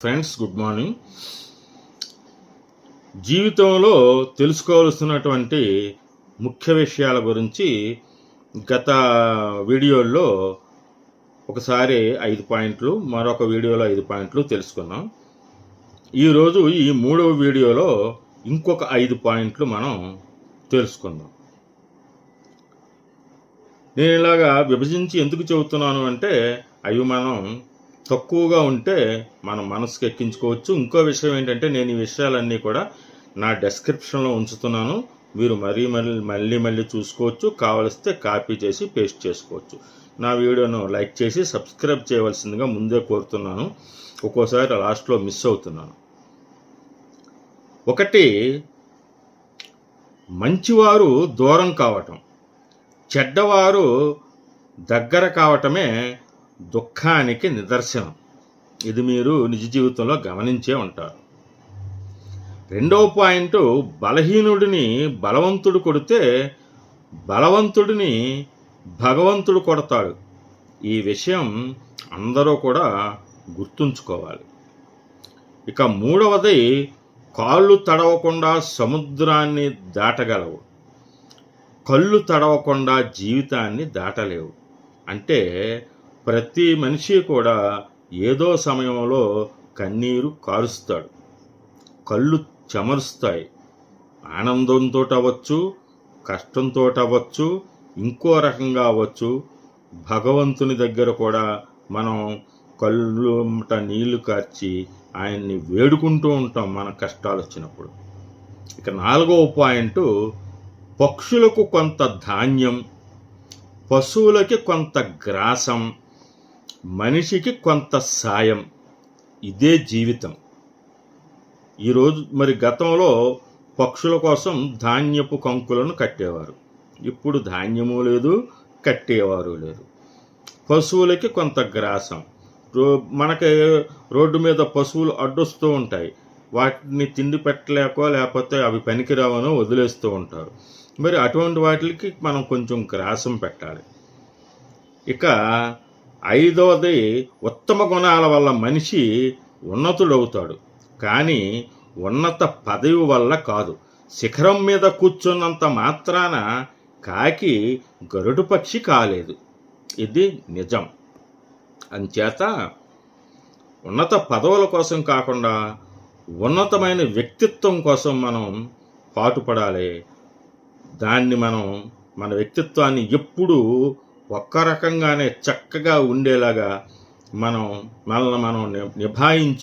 Friends, good morning. జీవితంలో తెలుసుకోవాల్సినటువంటి ముఖ్య విషయాల గురించి గత వీడియోల్లో ఒకసారి 5 పాయింట్లు, మరొక వీడియోలో 5 పాయింట్లు తెలుసుకున్నాం. ఈరోజు ఈ 3వ వీడియోలో ఇంకొక 5 పాయింట్లు మనం తెలుసుకుందాం. నేను ఇలాగా విభజించి ఎందుకు చెబుతున్నాను అంటే, అవి మనం తక్కువగా ఉంటే మన మనసుకు ఎక్కించుకోవచ్చు. ఇంకో విషయం ఏంటంటే, నేను ఈ విషయాలన్నీ కూడా నా డెస్క్రిప్షన్లో ఉంచుతున్నాను. మీరు మళ్ళీ చూసుకోవచ్చు. కావలిస్తే కాపీ చేసి పేస్ట్ చేసుకోవచ్చు. నా వీడియోను లైక్ చేసి సబ్స్క్రైబ్ చేయవలసిందిగా ముందే కోరుతున్నాను. ఒక్కోసారి లాస్ట్లో మిస్ అవుతున్నాను. ఒకటి, మంచివారు దూరం కావటం, చెడ్డవారు దగ్గర కావటమే దుఃఖానికి నిదర్శనం. ఇది మీరు నిజ జీవితంలో గమనించే ఉంటారు. రెండవ పాయింట్, బలహీనుడిని బలవంతుడు కొడితే బలవంతుడిని భగవంతుడు కొడతాడు. ఈ విషయం అందరూ కూడా గుర్తుంచుకోవాలి. ఇక మూడవది, కాళ్ళు తడవకుండా సముద్రాన్ని దాటగలవు, కళ్ళు తడవకుండా జీవితాన్ని దాటలేవు. అంటే ప్రతి మనిషి కూడా ఏదో సమయంలో కన్నీరు కారుస్తాడు, కళ్ళు చెమరుస్తాయి. ఆనందంతో అవ్వచ్చు, కష్టంతో అవ్వచ్చు, ఇంకో రకంగా అవ్వచ్చు. భగవంతుని దగ్గర కూడా మనం కళ్ళుట నీళ్లు కార్చి ఆయన్ని వేడుకుంటూ ఉంటాం మన కష్టాలు వచ్చినప్పుడు. ఇక 4వ పాయింట్, పక్షులకు కొంత ధాన్యం, పశువులకి కొంత గ్రాసం, మనిషికి కొంత సాయం. ఇదే జీవితం. ఈరోజు గతంలో పక్షుల కోసం ధాన్యపు కంకులను కట్టేవారు. ఇప్పుడు ధాన్యము లేదు, కట్టేవారు లేదు. పశువులకి కొంత గ్రాసం. మనకి రోడ్డు మీద పశువులు అడ్డొస్తూ ఉంటాయి. వాటిని తిండి పెట్టలేకో లేకపోతే అవి పనికిరావనో వదిలేస్తూ ఉంటారు. మరి అటువంటి వాటికి మనం కొంచెం గ్రాసం పెట్టాలి. ఇక 5వది, ఉత్తమ గుణాల వల్ల మనిషి ఉన్నతుడవుతాడు, కానీ ఉన్నత పదవి వల్ల కాదు. శిఖరం మీద కూర్చున్నంత మాత్రాన కాకి గరుడు పక్షి కాలేదు. ఇది నిజం. అంచేత ఉన్నత పదవుల కోసం కాకుండా ఉన్నతమైన వ్యక్తిత్వం కోసం మనం పాటుపడాలి. దాన్ని మన వ్యక్తిత్వాన్ని ఎప్పుడూ ఒక్క రకంగానే చక్కగా ఉండేలాగా మనల్ని మనం నిభాయించి